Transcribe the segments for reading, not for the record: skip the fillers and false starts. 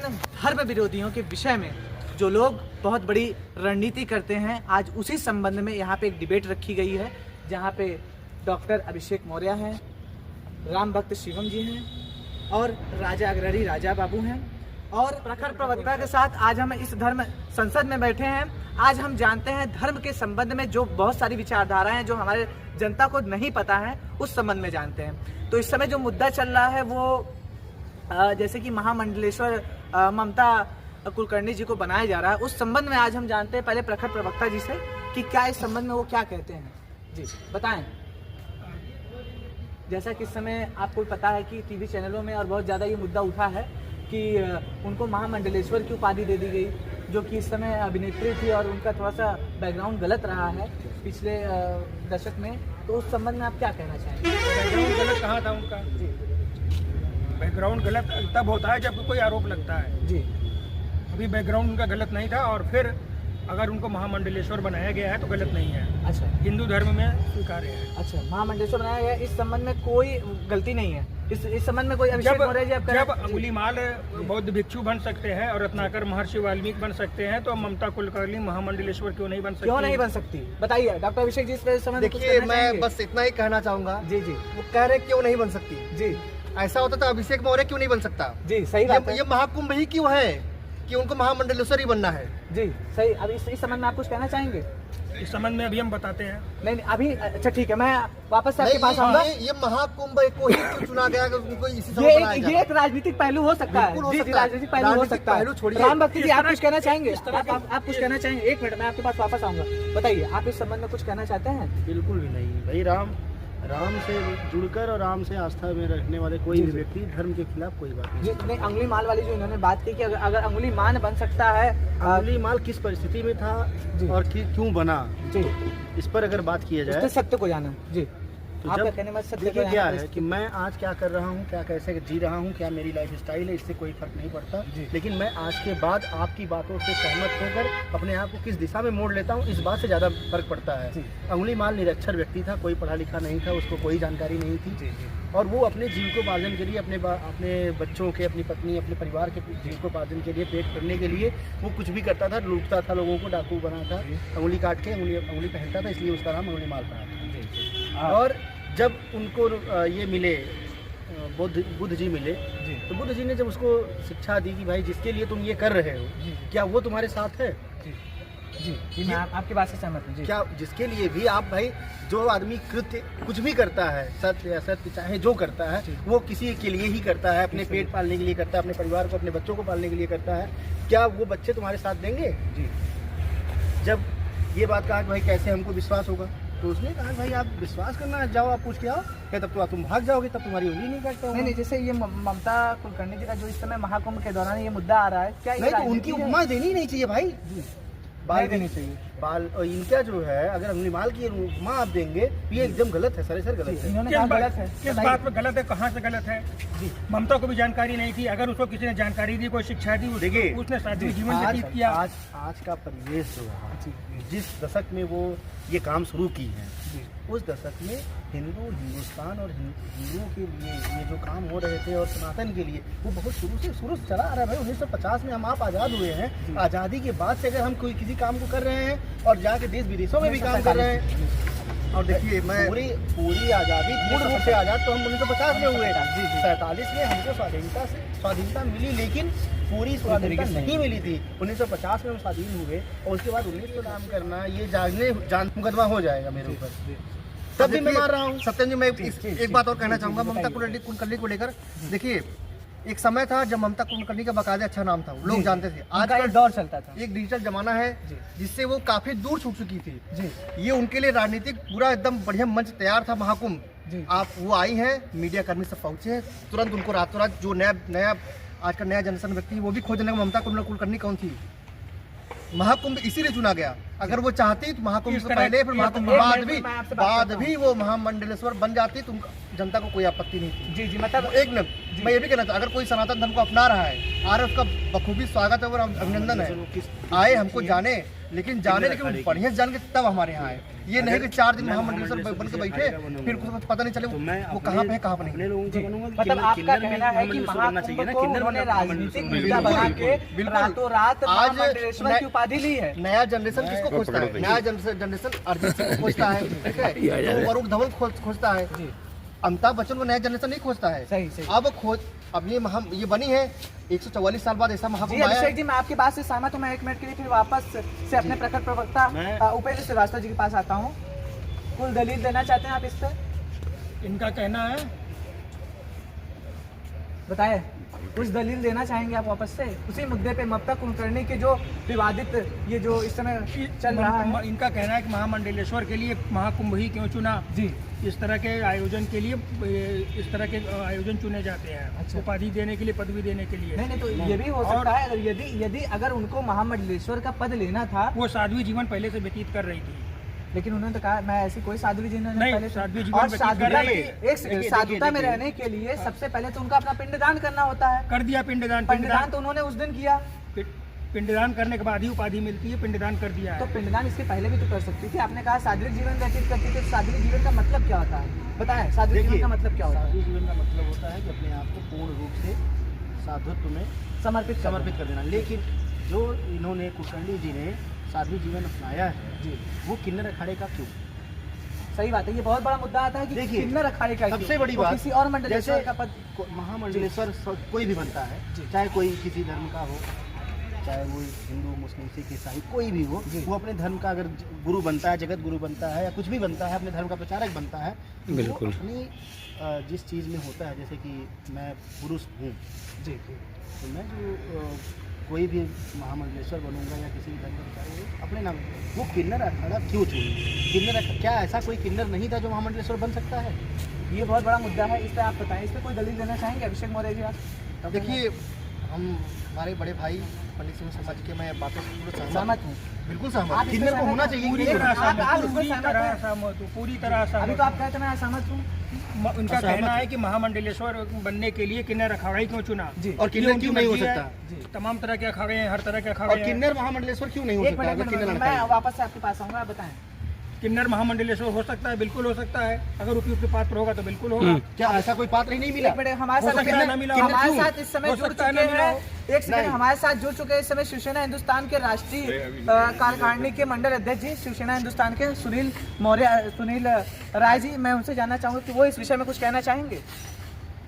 सनातन धर्म विरोधियों के विषय में जो लोग बहुत बड़ी रणनीति करते हैं, आज उसी संबंध में यहाँ पे एक डिबेट रखी गई है, जहाँ पे डॉक्टर अभिषेक मौर्य हैं, राम भक्त शिवम जी हैं और राजा अग्रणी राजा बाबू हैं और प्रखर प्रवक्ता के साथ आज हम इस धर्म संसद में बैठे हैं। आज हम जानते हैं धर्म के संबंध में जो बहुत सारी विचारधाराएं हैं जो हमारे जनता को नहीं पता है, उस संबंध में जानते हैं। तो इस समय जो मुद्दा चल रहा है वो जैसे कि महामंडलेश्वर ममता कुलकर्णी जी को बनाया जा रहा है, उस संबंध में आज हम जानते हैं पहले प्रखर प्रवक्ता जी से कि क्या इस संबंध में वो क्या कहते हैं। जी बताएं। जैसा कि इस समय आपको पता है कि टीवी चैनलों में और बहुत ज़्यादा ये मुद्दा उठा है कि उनको महामंडलेश्वर की उपाधि दे दी गई, जो कि इस समय अभिनेत्री थी और उनका थोड़ा सा बैकग्राउंड गलत रहा है पिछले दशक में, तो उस संबंध में आप क्या कहना चाहेंगे? बैकग्राउंड गलत कहाँ था उनका? जी, बैकग्राउंड गलत तब होता है जब कोई आरोप लगता है। जी, अभी बैकग्राउंड उनका गलत नहीं था और फिर अगर उनको महामंडलेश्वर बनाया गया है तो गलत नहीं है। अच्छा, हिंदू धर्म में स्वीकार्य है। अच्छा, महामंडलेश्वर बनाया गया, इस संबंध में कोई गलती नहीं है। इस संबंध में कोई अभिषेक मौर्य जी आप जब अंगुलीमाल बौद्ध भिक्षु बन सकते हैं और रत्नाकर महर्षि वाल्मीकि बन सकते हैं तो ममता कुलकर्णी महामंडलेश्वर क्यों नहीं बन सकती? क्यों नहीं बन सकती, बताइए डॉक्टर अभिषेक जी। इस संबंध में देखिए, मैं बस इतना ही कहना चाहूंगा। जी जी, वो कह रहे क्यों नहीं बन सकती। जी, ऐसा होता तो अभिषेक मौर्य क्यों नहीं बन सकता? जी सही बात है। ये महाकुंभ ही क्यों है कि उनको महामंडलेश्वर ही बनना है? जी सही। अब इस संबंध में आप कुछ कहना चाहेंगे? इस संबंध में अभी हम बताते हैं। नहीं अभी, अच्छा ठीक है, मैं वापस आपके पास आऊंगा। ये महाकुंभ को ही क्यों चुना गया कि उनको इसी समय ये बनाया एक राजनीतिक पहलू हो सकता है। बिल्कुल हो जी, सकता है। राजनीतिक पहलू हो सकता है। छोड़िए। राम भक्ति जी, आप कुछ कहना चाहेंगे? आप कुछ कहना चाहेंगे? एक मिनट, मैं आपके पास वापस आऊंगा। बताइए, आप इस संबंध में कुछ कहना चाहते हैं? बिल्कुल भी नहीं भाई। राम से जुड़कर और राम से आस्था में रखने वाले कोई भी व्यक्ति धर्म के खिलाफ कोई बात नहीं। नहीं, अंगुली माल वाली जो इन्होंने बात की कि अगर अंगुली मान बन सकता है, अंगुली माल किस परिस्थिति में था और क्यों बना, जी इस पर अगर बात किया जाए सत्य को जाना। जी, तो आपका जब कहने में सत्य देखिए को क्या जाना है कि मैं आज क्या कर रहा हूँ, क्या कैसे जी रहा हूँ, क्या मेरी लाइफ स्टाइल है, इससे कोई फर्क नहीं पड़ता। लेकिन मैं आज के बाद आपकी बातों से सहमत होकर अपने आप को किस दिशा में मोड़ लेता हूँ, इस बात से ज़्यादा फर्क पड़ता है। अंगुली माल निरक्षर व्यक्ति था, कोई पढ़ा लिखा नहीं था, उसको कोई जानकारी नहीं थी और वो अपने जीविकोपार्जन के लिए अपने बच्चों के, अपनी पत्नी, अपने परिवार के जीविकोपार्जन के लिए, पेट भरने के लिए वो कुछ भी करता था, लूटता था लोगों को, डाकू बना था, अंगुली काट के अंगुली पहनता था, इसलिए उसका नाम अंगुली माल पड़ा था। और जब उनको ये मिले बुद्ध जी मिले, तो बुद्ध जी ने जब उसको शिक्षा दी कि भाई जिसके लिए तुम ये कर रहे हो, क्या वो तुम्हारे साथ है? जी, मैं आपकी बात से सहमत हूँ। क्या जिसके लिए भी आप भाई, जो आदमी कृत्य कुछ भी करता है, सत्य या सत्य चाहे जो करता है, वो किसी के लिए ही करता है, अपने पेट पालने के लिए करता है, अपने परिवार को, अपने बच्चों को पालने के लिए करता है, क्या वो बच्चे तुम्हारे साथ देंगे? जी। जब ये बात कहा कि भाई कैसे हमको विश्वास होगा, तो उसने कहा भाई आप विश्वास करना जाओ, आप पूछ के आओ, क्या तब तो तुम भाग जाओगे, तब तुम्हारी उंगली नहीं काटता। नहीं, जैसे ये ममता कुलकर्णी जी का जो इस समय महाकुंभ के दौरान ये मुद्दा आ रहा है, क्या नहीं, तो उनकी उपमा देनी नहीं चाहिए भाई, बाल देनी चाहिए। बाल और इनका जो है, अगर अंगुलीमाल की उपमा आप देंगे, ये एकदम गलत है, सरासर गलत है। इन्होंने कहा गलत है। किस बात पे गलत है, कहाँ से गलत है? ममता को भी जानकारी नहीं थी, अगर उसको किसी ने जानकारी दी, कोई शिक्षा दी, देखिए उसने सादगी जीवन व्यतीत किया। आज का परिवेश जो है, जिस दशक में वो ये काम शुरू की है, उस दशक में हिंदुस्तान और हिंदुओं के लिए ये जो काम हो रहे थे और सनातन के लिए, वो बहुत शुरू से चला आ रहा है भाई। 1950 में हम आप आज़ाद हुए हैं, आज़ादी के बाद से अगर हम कोई किसी काम को कर रहे हैं और जाके देश विदेशों में भी काम कर रहे हैं, और देखिए मैं पूरी आज़ादी पूर्ण रूप से आज़ाद तो हम 1950 में हुए, 47 में हमको स्वाधीनता मिली, लेकिन पूरी स्वाधीनता नहीं मिली थी। 1950 में हम स्वाधीन हुए और उसके बाद 19 में काम करना, ये जान मुकदमा हो जाएगा मेरे ऊपर। तब भी मैं मान रहा हूँ। सत्यम जी, मैं एक बात और कहना चाहूँगा ममता कुलकर्णी को लेकर। देखिए, एक समय था जब ममता कुलकर्णी का बाकायदा अच्छा नाम था, लोग जानते थे। आजकल दौर चलता था, एक डिजिटल जमाना है जिससे वो काफी दूर छूट चुकी थी। ये उनके लिए राजनीतिक पूरा एकदम बढ़िया मंच तैयार था, महाकुंभ। आप वो आई हैं, मीडिया कर्मी सब पहुंचे हैं, तुरंत उनको रातों रात जो नया आज का नया जनरेशन व्यक्ति वो भी खोजने का ममता कुलकर्णी कौन थी। महाकुंभ इसीलिए चुना गया। अगर वो चाहती तो महाकुंभ से पहले, फिर महाकुंभ बाद भी वो महामंडलेश्वर बन जाती, तो जनता को कोई आपत्ति नहीं थी। जी, मतलब एक मिनट, मैं ये भी कहना चाहता, अगर कोई सनातन धर्म को अपना रहा है, आ रहा है, उसका बखूबी स्वागत है और अभिनंदन है। आए, हमको जाने, लेकिन जाने लेकिन बढ़िया से जान के तब हमारे यहाँ आए। ये नहीं कि 4 दिन महामंडलेश्वर बन के बैठे फिर कुछ पता नहीं चले वो कहाँ पे है कहाँ पे नहीं। मतलब आपका कहना है कि महाकुंभ को उन्होंने राजनीतिक मुद्दा बना के रातों रात महामंडलेश्वर की उपाधि ली है। नया जनरेशन किसको खोजता है? नया जनरेशन अरिजीत सिंह को खोजता है, ठीक है, वरुण धवन खोजता है, अमिताभ बच्चन को नया जनरेशन नहीं खोजता है। सही सही। अब ये बनी है 144 साल बाद ऐसा जी महाकुंभ आया है। अभिषेक जी, मैं आपकी बात से सहमत हूँ। मैं 1 मिनट के लिए फिर वापस से अपने प्रखर प्रवक्ता उपेंद्र श्रीवास्तव जी के पास आता हूँ। कुल दलील देना चाहते हैं आप इस पर? इनका कहना है, बताए कुछ दलील देना चाहेंगे आप वापस से उसी मुद्दे पे ममता कुलकर्णी के जो विवादित ये जो इस समय चल रहा है? इनका कहना है कि महामंडलेश्वर के लिए महाकुंभ ही क्यों चुना? जी, इस तरह के आयोजन के लिए इस तरह के आयोजन चुने जाते हैं। अच्छा। उपाधि देने के लिए, पदवी देने के लिए। नहीं तो ये भी हो सकता है यदि अगर उनको महामंडलेश्वर का पद लेना था। वो साध्वी जीवन पहले से व्यतीत कर रही थी, लेकिन उन्होंने तो कहा मैं ऐसी कोई साध्वी जीवन नहीं, पहले साध्वी और जीवन व्यतीत कर साधुता रही में है। एक सेकंड, साधुता में रहने के लिए सबसे पहले तो उनका अपना पिंडदान करना होता है। कर दिया पिंडदान। पिंडदान तो उन्होंने उस दिन किया। पिंडदान करने के बाद ही उपाधि मिलती है, पिंडदान कर दिया तो है। पिंडदान इसके पहले भी तो कर सकती थी। आपने कहा साध्वी जीवन व्यतीत करती थी, तो साध्वी जीवन का मतलब क्या होता है बताएं? साध्वी जीवन का मतलब क्या होता है? साध्वी जीवन का मतलब होता है कि अपने आप को पूर्ण रूप से साधुत्व में समर्पित कर देना। लेकिन जो इन्होंने कुलकर्णी जी ने साध्वी जीवन अपनाया है जी, वो किन्नर अखाड़े का क्यों? सही बात है। ये बहुत बड़ा मुद्दा आता है कि देखिए, किन्नर अखाड़े का सबसे क्यों? बड़ी वो बात किसी और मंडलेश्वर का पद महामंडलेश्वर कोई भी बनता है, चाहे कोई किसी धर्म का हो, चाहे वो हिंदू मुस्लिम सिख ईसाई कोई भी हो, वो अपने धर्म का अगर गुरु बनता है, जगत गुरु बनता है या कुछ भी बनता है, अपने धर्म का प्रचारक बनता है, तो वो अपनी जिस चीज़ में होता है, जैसे कि मैं पुरुष हूँ जी, तो मैं जो कोई भी महामंडलेश्वर बनूंगा या किसी भी धर्म का प्रचारक अपने नाम, वो किन्नर अखाड़ा क्यों चुनी? क्या ऐसा कोई किन्नर नहीं था जो महामंडलेश्वर बन सकता है? ये बहुत बड़ा मुद्दा है। इस पर आप बताएं, इस पर कोई दलील देना चाहेंगे अभिषेक मौर्य जी आप? देखिए, हमारे बड़े भाई पंडित सिंह समझ के मैं बातों से पूरा सहमत हूँ। बिल्कुल आप सहमत। इस किन्नर पे को होना सहमत चाहिए। पूरी क्योंकि तरह आप सहमत, इसमें पूरी सहमत तरह हैं? सहमत हूँ, पूरी तरह सहमत। अभी तो आप कहते हैं मैं सहमत हूँ। उनका कहना है कि महामंडलेश्वर बनने के लिए किन्नर अखाड़ा ही क्यों चुना? जी। और किन्नर क्यों नहीं हो सकता? जी। तमाम तरह के अखाड़े हैं, हर तरह के अखाड़े और हैं। किन्नर महामंडलेश्वर क्यों नहीं हो एक सकता? अगर मिनट किन्नर मैं अखाड़ा है। वापस से आपके पास आऊँगा, आप बताएं। किन्नर महामंडलेश्वर हो सकता है, बिल्कुल हो सकता है। अगर उपयुक्त पात्र होगा तो बिल्कुल होगा। क्या ऐसा कोई पात्र ही नहीं मिला? एक मिनट, हमारे हो साथ सकता है ना मिला हो। हमारे क्यों? साथ इस समय हो जुड़ सकता है चुके ना मिला हैं। हो। एक सेकंड, हमारे साथ जुड़ चुके हैं इस समय शिवसेना हिंदुस्तान के राष्ट्रीय कार्यकारिणी के मंडल अध्यक्ष जी, शिवसेना हिंदुस्तान के सुनील राय जी। मैं उनसे जानना चाहूँगा कि वो इस विषय में कुछ कहना चाहेंगे।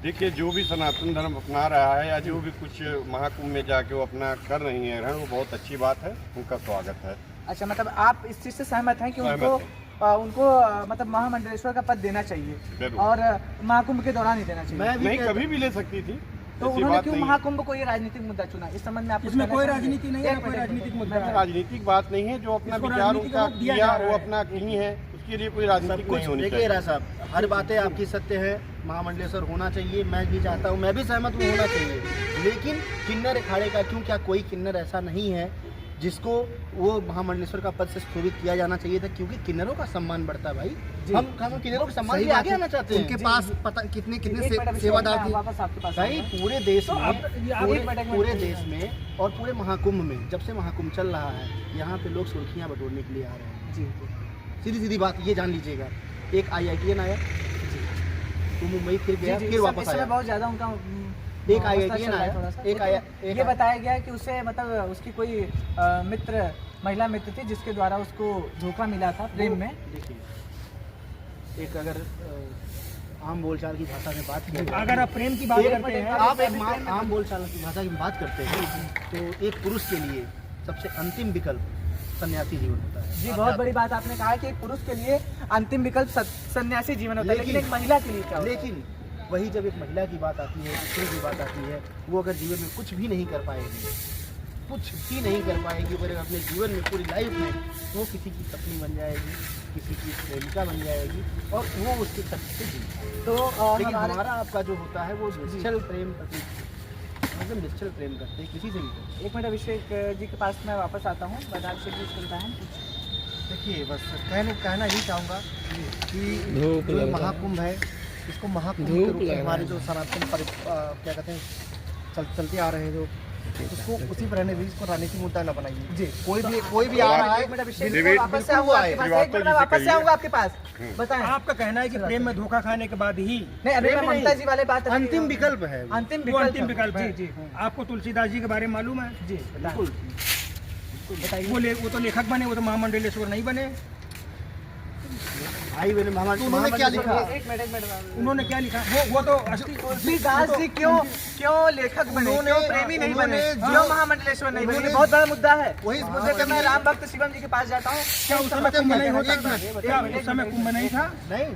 देखिए, जो भी सनातन धर्म अपना रहा है या जो भी कुछ महाकुंभ में जाके वो अपना कर रही है वो बहुत अच्छी बात है, उनका स्वागत है। अच्छा, मतलब आप इस चीज़ से सहमत हैं कि उनको मतलब महामंडलेश्वर का पद देना चाहिए जरूर। और महाकुंभ के दौरान ही देना चाहिए? मैं भी नहीं, कहता- कभी भी ले सकती थी, तो ऐसी उन्होंने बात क्यों नहीं है। महाकुंभ को ये राजनीतिक मुद्दा चुना? इस संबंध में आप कुछ इसमें कहना कोई चाहेंगे? राजनीति नहीं है, एक कोई मिनट, राजनीतिक एक मुद्दा मिनट। है। राजनीतिक बात नहीं है, जो अपना इसको विचार राजनीति का उनका रूप दिया किया जा रहा वो है। अपना कही है, उसके लिए कोई सब राजनीतिक कुछ नहीं होनी देखिए चाहिए। राय साहब, हर बातें आपकी सत्य है। महामंडलेश्वर होना चाहिए, मैं भी चाहता हूँ, मैं भी सहमत हूँ, होना चाहिए। लेकिन किन्नर अखाड़े का क्यों? क्या कोई किन्नर ऐसा नहीं है जिसको वो महामंडलेश्वर का पद से शोभित किया जाना चाहिए था? क्योंकि किन्नरों का सम्मान बढ़ता है भाई। हम किन्नरों के सम्मान के आगे आना चाहते हैं। उनके पास पता कितने एक मिनट, सेवादार मैं थे वापस आपके पास भाई आऊंगा। पूरे देश में, एक मिनट। पूरे देश में और पूरे महाकुंभ में। जब से महाकुंभ चल रहा है, यहाँ पे लोग सुर्खियाँ बटोरने के लिए आ रहे हैं। जी, सीधी सीधी बात ये जान लीजिएगा, एक IITN आया, तो मुंबई फिर गया, फिर वापस आया। बहुत ज्यादा उनका एक IITN आया, ये बताया गया कि उसे मतलब उसकी कोई मित्र, महिला मित्र थी जिसके द्वारा उसको धोखा मिला था प्रेम में। देखिए, एक अगर आम बोलचाल की भाषा में बात की जाए, अगर आप प्रेम की बात करते हैं, आप एक आम बोलचाल की भाषा की बात करते हैं, तो एक पुरुष के लिए सबसे अंतिम विकल्प सन्यासी जीवन होता है। जी, बहुत बड़ी बात आपने कहा कि एक पुरुष के लिए अंतिम विकल्प सन्यासी जीवन होता है, लेकिन एक महिला के लिए क्या होता है? लेकिन वही जब एक महिला की बात आती है, स्त्री की बात आती है, वो अगर जीवन में कुछ भी नहीं कर पाएगी, कुछ भी नहीं कर पाएगी, अगर अपने जीवन में पूरी लाइफ में वो किसी की पत्नी बन जाएगी, किसी की प्रेमिका बन जाएगी और वो उसके शक्ति से जीत। तो लेकिन हमारा आपका जो होता है वो निश्चल प्रेम प्रति, मतलब निश्चल प्रेम करते हैं किसी से भी। एक मिनट, अभिषेक जी के पास मैं वापस आता हूँ। बता अभिषेक जी सुनता है। देखिए, बस कहना ही चाहूँगा कि जो महाकुंभ है, इसको महाकुंभ के रूप में हमारे जो सनातन क्या कहते हैं चलते आ रहे हैं जो उसको उसी पर रहने दीजिए, इसको राजनीतिक मुद्दा न बनाइए जी। कोई भी आ रहा है, एक मिनट अभिषेक, डिबेट वापस से आऊंगा आपके पास, एक मिनट में वापस से आऊंगा आपके पास। बताएं। आपका कहना है कि प्रेम में धोखा खाने के बाद ही नहीं, अभी मैं ममता जी वाले बात अंतिम विकल्प है। अंतिम वो अंतिम विकल्प विकल्प है। जी जी आपको तुलसीदास जी के बारे में मालूम है? जी बिल्कुल। बताइए। वो तो लेखक बने, वो तो महामंडलेश्वर नहीं बने। भाई मैंने उन्होंने क्या लिखा? एक मिनट उन्होंने क्या लिखा? वो तो तुलसीदास जी क्यों लेखक बने, क्यों प्रेमी नहीं बने, उन्होंने- क्यों महामंडलेश्वर नहीं बने, ये बहुत बड़ा मुद्दा है। वही इस मुद्दे पे मैं राम भक्त शिवम जी के पास जाता हूँ। क्या उस समय कुंभ नहीं होता था? क्या उस समय कुंभ नहीं था? नहीं,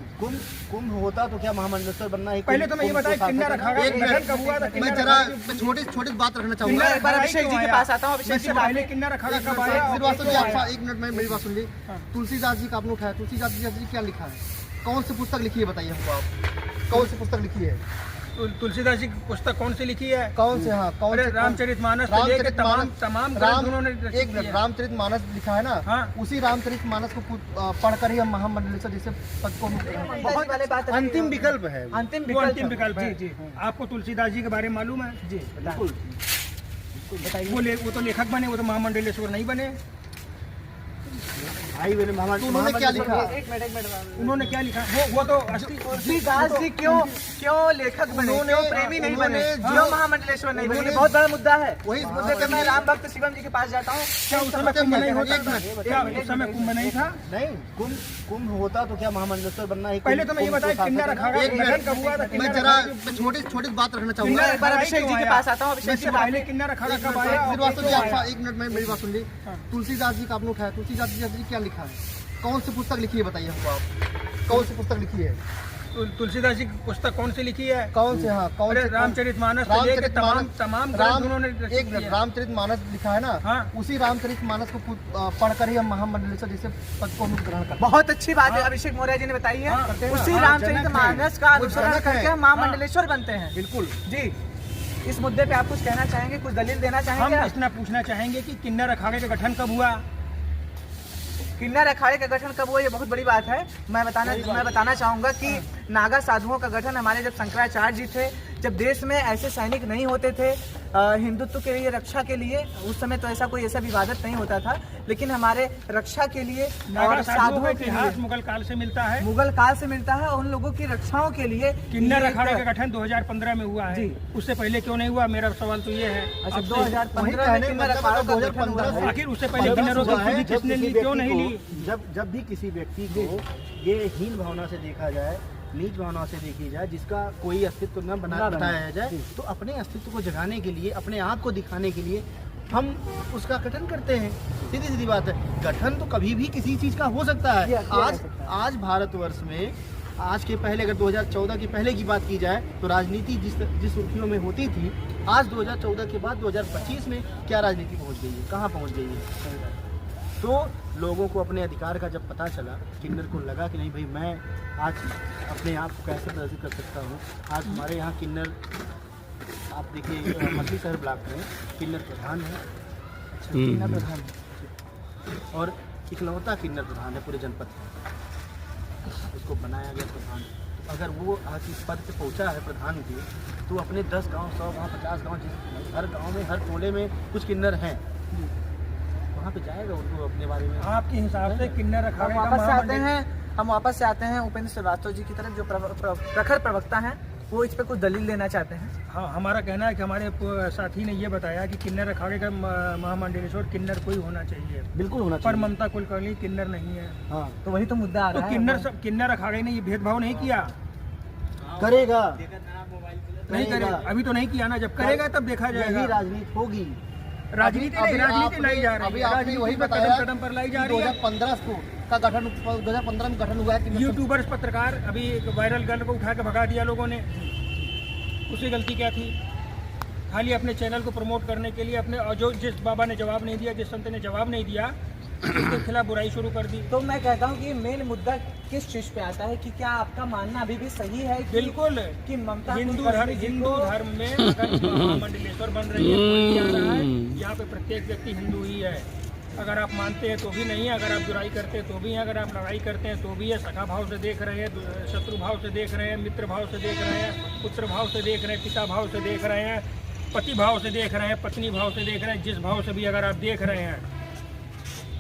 कुंभ होता तो क्या महामंडलेश्वर बनना है? पहले तो मैं ये बताया किन्नर अखाड़ा एक मिनट, कब हुआ था? मैं जरा छोटी बात रखना चाहूंगा। मैं एक बार अभिषेक जी के पास आता हूँ। अभिषेक जी पहले किन्नर अखाड़ा कब आया? श्रीवास्तव जी, आप एक मिनट में मेरी बात सुन ली। तुलसीदास जी का आपने उठाया, तुलसीदास जी क्या लिखा है? कौन सी पुस्तक लिखी है बताइए हमको आप, कौन सी पुस्तक लिखी है? तुलसीदास जी की पुस्तक कौन सी लिखी है? कौन से? हाँ, कौन अरे से? रामचरितमानस से लेके तमाम ग्रंथ उन्होंने रचित एक मिनट, किए। रामचरितमानस लिखा है ना? हाँ। उसी रामचरितमानस को पढ़कर ही हम महामंडलेश्वर जैसे पद को बहुत वाले बात है। अंतिम विकल्प है। अंतिम वो अंतिम विकल्प विकल्प है। जी जी आपको तुलसीदास जी के बारे में मालूम है? जी बिल्कुल। बताइए। वो तो लेखक बने, वो तो महामंडलेश्वर नहीं बने। भाई मैंने उन्होंने क्या लिखा? एक मिनट उन्होंने क्या लिखा? वो तो तुलसीदास जी क्यों लेखक बने, उन्होंने- क्यों प्रेमी नहीं बने, उन्होंने- क्यों महामंडलेश्वर नहीं बने, ये उन्होंने- बहुत बड़ा मुद्दा है। वही इस मुद्दे पे मैं राम भक्त शिवम जी के पास जाता हूँ। क्या उस समय कुंभ नहीं होता था? क्या उस समय कुंभ नहीं था? नहीं, कुंभ होता तो क्या महामंडलेश्वर बनना है? पहले तो मैं ये बताया किन्नर अखाड़ा एक मिनट, कब हुआ था? मैं जरा छोटी बात रखना चाहूंगा। मैं एक बार अभिषेक जी के पास आता हूँ। अभिषेक जी पहले किन्नर अखाड़ा कब आया? श्रीवास्तव जी, आप एक मिनट में मेरी बात सुन ली। तुलसीदास जी का आपने उठाया, तुलसीदास जी क्या लिखा है? कौन सी पुस्तक लिखी है बताइए हमको आप, कौन सी पुस्तक लिखी है? तुलसीदास जी की पुस्तक कौन सी लिखी है? कौन से? हाँ, कौन अरे से? रामचरितमानस से लेके तमाम ग्रंथ उन्होंने रचित एक मिनट, किए। रामचरितमानस लिखा है ना? हाँ। उसी रामचरितमानस को पढ़कर ही हम महामंडलेश्वर जैसे पद को ग्रहण करते हैं। बहुत अच्छी बात है अभिषेक मौर्य जी ने बताई है। हाँ, उसी हाँ, रामचरितमानस का वो अनुसरण जनक है। करके हम महामंडलेश्वर बनते हैं। बिल्कुल। जी, इस मुद्दे पे आप कुछ कहना चाहेंगे, कुछ दलील देना हम चाहेंगे आप? इतना पूछना चाहेंगे कि किन्नर अखाड़े का गठन कब हुआ? किन्नर अखाड़े का गठन कब हुआ, ये बहुत बड़ी बात है। मैं बताना चाहूंगा कि नागा साधुओं का गठन हमारे जब शंकराचार्य जी थे, जब देश में ऐसे सैनिक नहीं होते थे हिंदुत्व के लिए, रक्षा के लिए, उस समय तो ऐसा कोई ऐसा विवादित नहीं होता था, लेकिन हमारे रक्षा के लिए नागा और साधुओं का साधुओं के इतिहास लिए, मुगल काल से मिलता है। मुगल काल से मिलता है, उन लोगों की रक्षाओं के लिए किन्नर ये अखाड़े एक- का गठन 2015 में हुआ है। जी। उससे पहले क्यों नहीं हुआ? मेरा सवाल तो ये है। अच्छा, आपसे- 2015 में किन्नर अखाड़ों का गठन हुआ है। आखिर उससे पहले किन्नरों की खोज किसने ली, क्यों नहीं ली? जब भी किसी व्यक्ति को ये हीन भावना से देखा जाए, नीच भावना से देखी जाए, जिसका कोई अस्तित्व न बताया जाए, तो अपने अस्तित्व को जगाने के लिए, अपने आप को दिखाने के लिए हम उसका गठन करते हैं। सीधी सीधी बात है। गठन तो कभी भी किसी चीज का हो सकता है। आज भारतवर्ष में, आज के पहले, अगर 2014 के पहले की बात की जाए, तो राजनीति जिस सुर्खियों में होती थी, आज 2014 के बाद 2025 में क्या राजनीति पहुंच गई है, कहाँ पहुंच गई है? तो लोगों को अपने अधिकार का जब पता चला, किन्नर को लगा कि नहीं भाई, मैं आज अपने आप को कैसे प्रदर्शित कर सकता हूँ। आज हमारे यहाँ किन्नर, आप देखिए मछली शहर ब्लॉक में किन्नर प्रधान है। किन्नर प्रधान है और इकलौता किन्नर प्रधान है पूरे जनपद में, उसको बनाया गया प्रधान। तो अगर वो आज इस पद पे पहुंचा है प्रधान के, तो अपने 10 गांव, 100 गांव, 50 गांव, हर गांव में, हर टोले में कुछ किन्नर हैं, वहाँ पे जाएगा उनको अपने बारे में। आपके हिसाब से किन्नर अखाड़े का हम वापस से आते हैं उपेंद्र श्रीवास्तव जी की तरफ, जो प्रखर प्रवक्ता हैं, वो इस पे कुछ दलील देना चाहते हैं। हाँ, हमारा कहना है कि हमारे साथी ने ये बताया कि किन्नर अखाड़े का महामंडलेश्वर किन्नर कोई होना चाहिए, बिल्कुल होना पर चाहिए। ममता कुलकर्णी किन्नर नहीं है। हाँ, तो वही तो मुद्दा आ तो रहा है। किन्नर अखाड़े ने ये भेदभाव नहीं किया? करेगा, नहीं करे, अभी तो नहीं किया ना, जब करेगा तब देखा यही जाएगा। राजनीति होगी। राजनीति लाई जा रही अभी है, आपने राजनीति वही में बताया कदम कदम पर लाई जा रही है। 2015 में गठन हुआ है कि यूट्यूबर्स पत्रकार, अभी एक वायरल गर्ल को उठा के भगा दिया लोगों ने, उसकी गलती क्या थी? खाली अपने चैनल को प्रमोट करने के लिए अपने, और जो जिस बाबा ने जवाब नहीं दिया, जिस संत ने जवाब नहीं दिया, उसके खिलाफ बुराई शुरू कर दी। तो मैं कहता हूँ कि मेन मुद्दा किस चीज पे आता है, कि क्या आपका मानना अभी भी सही है कि बिल्कुल, कि ममता हिंदू कुलकर्णी जी धर्म को- में अगर महामंडलेश्वर बन रही है, कोई नहीं आ रहा है, यहाँ पे प्रत्येक व्यक्ति हिंदू ही है। अगर आप मानते हैं तो भी नहीं है, अगर आप बुराई करते हैं तो भी है, अगर आप लड़ाई करते हैं तो भी है, सखा भाव से देख रहे हैं, शत्रु भाव से देख रहे हैं, मित्र भाव से देख रहे हैं, पुत्र भाव से देख रहे हैं, पिता भाव से देख रहे हैं, पति भाव से देख रहे हैं, पत्नी भाव से देख रहे हैं, जिस भाव से भी अगर आप देख रहे हैं,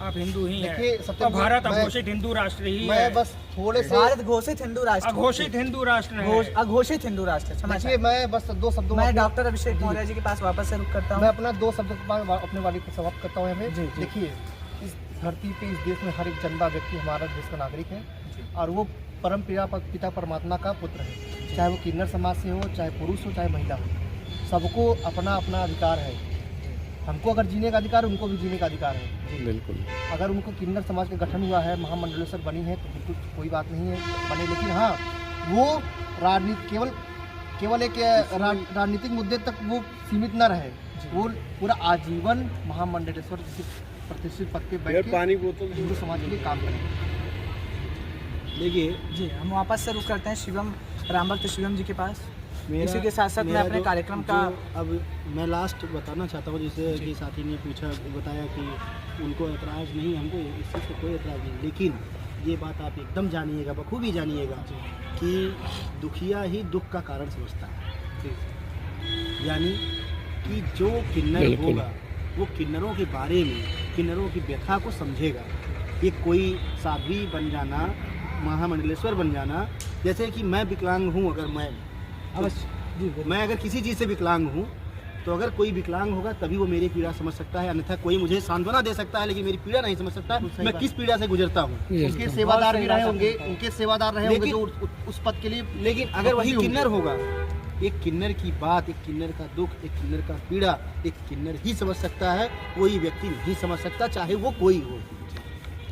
आप हिंदू ही हैं। देखिए, सत्यम तो भारत मैं- अघोषित हिंदू राष्ट्र ही मैं है। बस थोड़े से भारत घोषित हिंदू राष्ट्र, अघोषित हिंदू राष्ट्र है। अघोषित हिंदू राष्ट्र। समझ देखिए, मैं बस 2 शब्दों मैं में डॉक्टर अभिषेक मौर्य जी के पास वापस से रुक करता मैं हूँ। अपना 2 शब्दों के बाद अपने वाली को समाप्त करता हूँ। हमें जी, जी। देखिए, इस धरती पे, इस देश में हर एक चंदा व्यक्ति हमारा देश का नागरिक है और वो परम पिता परमात्मा का पुत्र है। चाहे वो किन्नर समाज से हो, चाहे पुरुष हो, चाहे महिला हो, सबको अपना अपना अधिकार है। हमको अगर जीने का अधिकार है, उनको भी जीने का अधिकार है। बिल्कुल। अगर उनको किन्नर समाज का गठन हुआ है, महामंडलेश्वर बनी है, तो बिल्कुल कोई बात नहीं है बने, लेकिन हाँ, वो राजनीति केवल एक राजनीतिक मुद्दे तक वो सीमित न रहे। वो पूरा आजीवन महामंडलेश्वर प्रतिष्ठित पद पे बैठ के पानी बोतल हिंदू समाज के लिए काम करें। देखिए, जी, हम वापस से रुक करते हैं शिवम, रामभक्त शिवम जी के पास। इसी के साथ साथ मैं मेरा अपने जो- कार्यक्रम का जो अब मैं लास्ट बताना चाहता हूँ, जैसे कि साथी ने बताया कि उनको ऐतराज़ नहीं, हमको इस चीज़ से कोई ऐतराज़ नहीं, लेकिन ये बात आप एकदम जानिएगा, बखूबी जानिएगा कि दुखिया ही दुख का कारण समझता है। यानी कि जो किन्नर होगा वो किन्नरों के बारे में, किन्नरों की व्यथा को समझेगा। ये कोई साध्वी बन जाना, महामंडलेश्वर बन जाना, जैसे कि मैं विकलांग हूँ, अगर मैं अगर किसी चीज़ से विकलांग हूँ, तो अगर कोई विकलांग होगा तभी वो मेरी पीड़ा समझ सकता है, अन्यथा कोई मुझे सांत्वना दे सकता है लेकिन मेरी पीड़ा नहीं समझ सकता। मैं किस पीड़ा से गुजरता हूँ। उनके सेवादार भी रहे होंगे, उनके सेवादार रहे होंगे जो उस पद के लिए, लेकिन अगर वही किन्नर होगा, एक किन्नर की बात, एक किन्नर का दुख, एक किन्नर का पीड़ा एक किन्नर ही समझ सकता है, कोई व्यक्ति नहीं समझ सकता, चाहे वो कोई हो।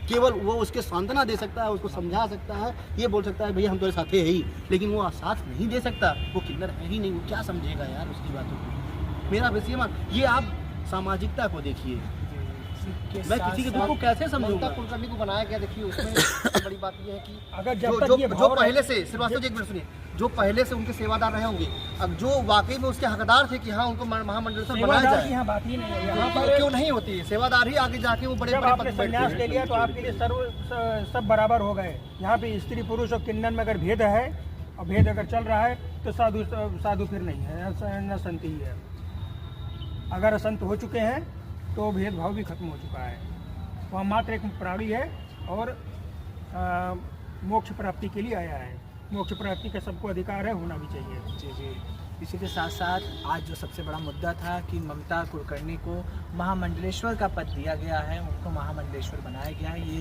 केवल वो उसके सांत्वना दे सकता है, उसको समझा सकता है, ये बोल सकता है भैया हम तुम्हारे साथ है ही, लेकिन वो साथ नहीं दे सकता। वो किन्नर है ही नहीं, वो क्या समझेगा यार उसकी बातों को। मेरा वैसे ये आप सामाजिकता को देखिए, मैं किसी के दुख को कैसे समझूंगा। कुलकर्णी को बनाया गया, देखिए उसमें सबसे बड़ी बात ये है कि अगर जो जब तक जो, ये जो भाव पहले से, श्रीवास्तव जी एक मिनट सुनिए, जो पहले से उनके सेवादार रहे होंगे, अब जो वाकई में उसके हकदार थे कि हाँ उनको महामंडलेश्वर बनाया सेवादार की जाए, यहाँ बात ही नहीं है। यहाँ तो पर क्यों नहीं होती है? सेवादार ही आगे जाके वो बड़े जब बड़े आपने पद पे बैठते संन्यास हैं। ले लिया तो आपके लिए सब बराबर हो गए। यहाँ पे स्त्री पुरुष और किन्नर में अगर भेद है और भेद अगर चल रहा है तो साधु फिर नहीं है, न संत ही है। अगर असंत हो चुके हैं तो भेदभाव भी खत्म हो चुका है। वह मात्र एक प्राणी है और मोक्ष प्राप्ति के लिए आया है। मोक्ष प्राप्ति का सबको अधिकार है, होना भी चाहिए। जी जी। इसी के साथ साथ आज जो सबसे बड़ा मुद्दा था कि ममता कुलकर्णी को महामंडलेश्वर का पद दिया गया है, उनको महामंडलेश्वर बनाया गया है,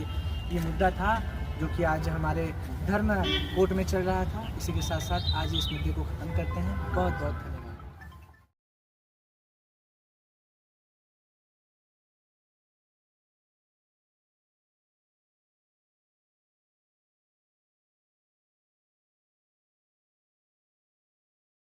ये मुद्दा था जो कि आज हमारे धर्म कोर्ट में चल रहा था। इसी के साथ साथ आज इस मुद्दे को ख़त्म करते हैं। बहुत बहुत धन्यवाद।